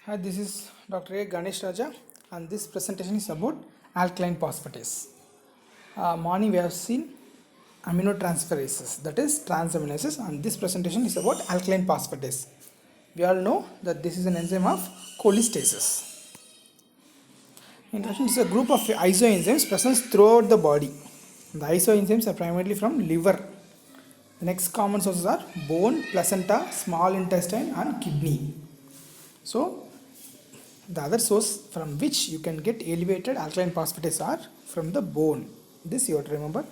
Hi, this is Dr. A. Ganesh Raja, and this presentation is about alkaline phosphatase. Morning we have seen aminotransferases, that is transaminases, and this presentation is about alkaline phosphatase. We all know that this is an enzyme of cholestasis. Introduction is a group of isoenzymes present throughout the body. The isoenzymes are primarily from liver. The next common sources are bone, placenta, small intestine, and kidney. So, the other source from which you can get elevated alkaline phosphatase are from the bone. This you have to remember.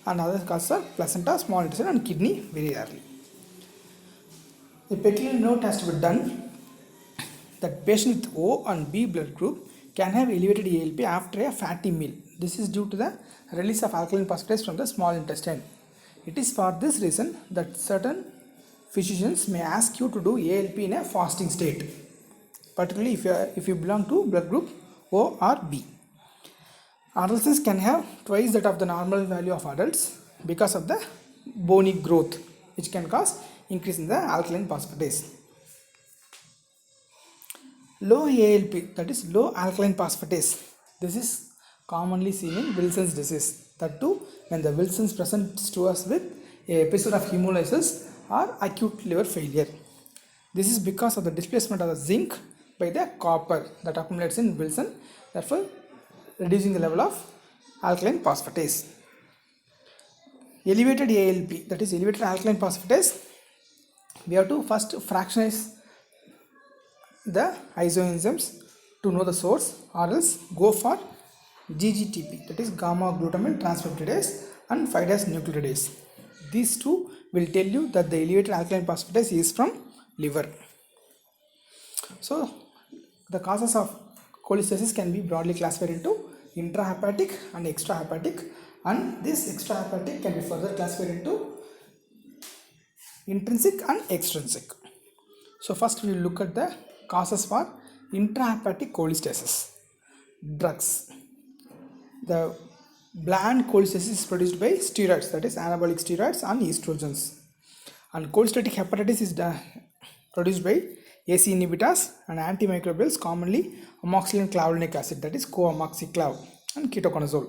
And other causes are placenta, small intestine, and kidney very rarely. A peculiar note has to be done that patients with O and B blood group can have elevated ALP after a fatty meal. This is due to the release of alkaline phosphatase from the small intestine. It is for this reason that certain physicians may ask you to do ALP in a fasting state, particularly if you belong to blood group O or B. Adolescents can have twice that of the normal value of adults because of the bony growth, which can cause increase in the alkaline phosphatase. Low ALP, that is low alkaline phosphatase, this is commonly seen in Wilson's disease. That too, when the Wilson's presents to us with a episode of hemolysis or acute liver failure. This is because of the displacement of the zinc by the copper that accumulates in Wilson, therefore reducing the level of alkaline phosphatase. Elevated ALP, that is elevated alkaline phosphatase, we have to first fractionize the isoenzymes to know the source, or else go for GGTP, that is gamma glutamine transpeptidase, and 5-nucleotidase. These two will tell you that the elevated alkaline phosphatase is from liver. So the causes of cholestasis can be broadly classified into intrahepatic and extrahepatic, and this extrahepatic can be further classified into intrinsic and extrinsic. So first we will look at the causes for intrahepatic cholestasis. Drugs. The bland cholestasis is produced by steroids, that is anabolic steroids and estrogens. And cholestatic hepatitis is produced by AC inhibitors and antimicrobials, commonly amoxicillin clavulanic acid, that is co-amoxiclav, and ketoconazole.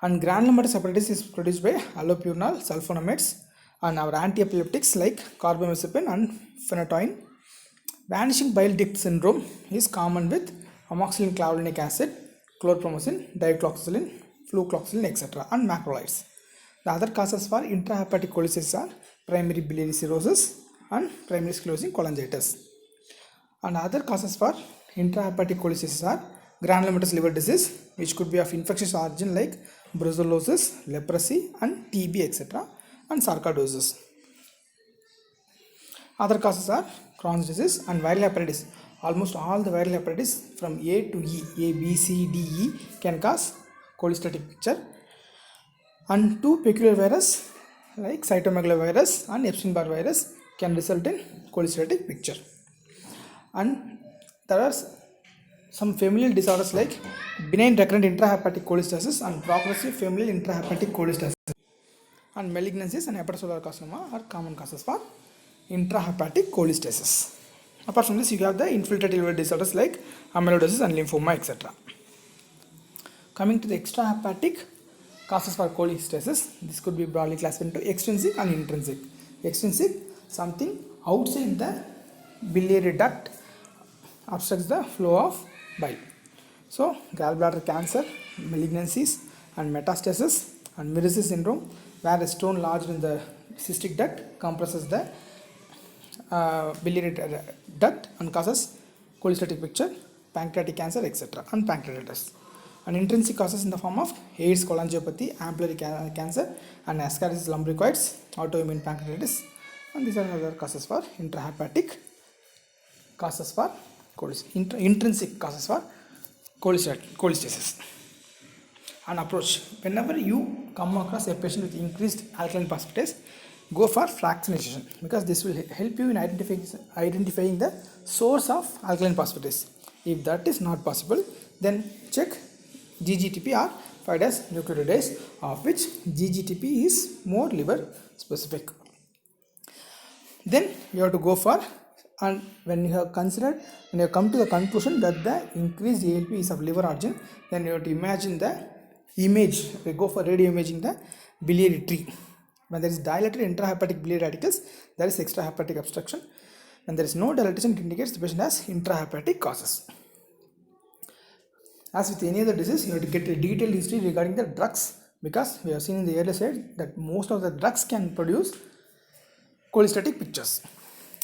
And granulomatous hepatitis is produced by allopurinol, sulfonamides, and our antiepileptics like carbamazepine and phenytoin. Vanishing bile duct syndrome is common with amoxicillin clavulanic acid, chlorpromazine, diacloxacillin, flucloxacillin, etc., and macrolides. The other causes for intrahepatic cholestasis are primary biliary cirrhosis and primary sclerosing cholangitis. And other causes for intrahepatic cholestasis are granulomatous liver disease, which could be of infectious origin like brucellosis, leprosy, and TB, etc., and sarcoidosis. Other causes are Crohn's disease and viral hepatitis. Almost all the viral hepatitis from A to E, A, B, C, D, E can cause cholestatic picture. And two peculiar viruses like cytomegalovirus and Epstein-Barr virus can result in cholestatic picture. And there are some familial disorders like benign recurrent intrahepatic cholestasis and progressive familial intrahepatic cholestasis. And malignancies and hepatocellular carcinoma are common causes for intrahepatic cholestasis. Apart from this, you have the infiltrative liver disorders like amyloidosis and lymphoma, etc. Coming to the extrahepatic causes for cholestasis, this could be broadly classified into extrinsic and intrinsic. Extrinsic, something outside the biliary duct obstructs the flow of bile. So, gallbladder cancer, malignancies, and metastasis, and Mirror syndrome, where a stone lodged in the cystic duct compresses the biliary duct and causes cholestatic picture, pancreatic cancer, etc., and pancreatitis. And intrinsic causes in the form of AIDS, cholangiopathy, ampullary cancer, and Ascaris lumbricoides, autoimmune pancreatitis, and these are other causes for intrahepatic causes for intrinsic causes for cholestasis. An approach: whenever you come across a patient with increased alkaline phosphatase, go for fractionation, because this will help you in identifying the source of alkaline phosphatase. If that is not possible, then check GGTP or 5-nucleotidase, of which GGTP is more liver specific. Then you have to go for And when you have considered, when you come to the conclusion that the increased ALP is of liver origin, then you have to imagine the image. We go for radio imaging the biliary tree. When there is dilated intrahepatic biliary radicals, there is extrahepatic obstruction. When there is no dilatation, it indicates the patient has intrahepatic causes. As with any other disease, you have to get a detailed history regarding the drugs, because we have seen in the earlier slide that most of the drugs can produce cholestatic pictures.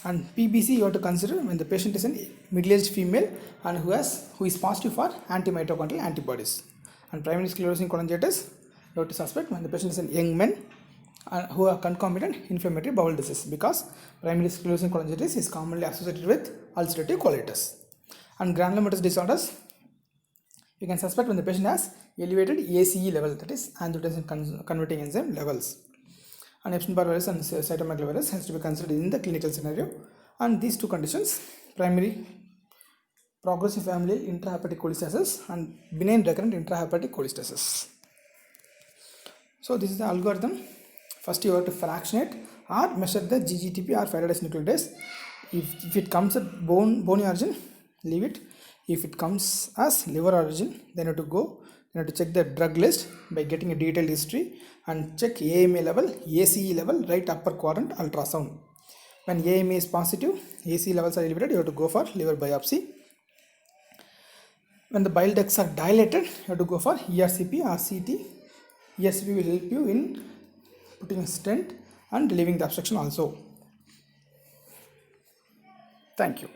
And PBC you have to consider when the patient is a middle-aged female and who is positive for anti-mitochondrial antibodies. And primary sclerosing cholangitis you have to suspect when the patient is a young man who have concomitant inflammatory bowel disease, because primary sclerosing cholangitis is commonly associated with ulcerative colitis. And granulomatous disorders you can suspect when the patient has elevated ACE level, that is angiotensin converting enzyme levels. And Epstein-Barr virus and cytomegalovirus has to be considered in the clinical scenario. And these two conditions, primary progressive familial intrahepatic cholestasis and benign recurrent intrahepatic cholestasis. So this is the algorithm. First you have to fractionate or measure the GGTP or Fibrosis nucleotide. If it comes at bony origin, leave it. If it comes as liver origin, then you have to check the drug list by getting a detailed history and check AMA level, ACE level, right upper quadrant ultrasound. When AMA is positive, ACE levels are elevated, you have to go for liver biopsy. When the bile ducts are dilated, you have to go for ERCP or CT. ERCP will help you in putting a stent and relieving the obstruction also. Thank you.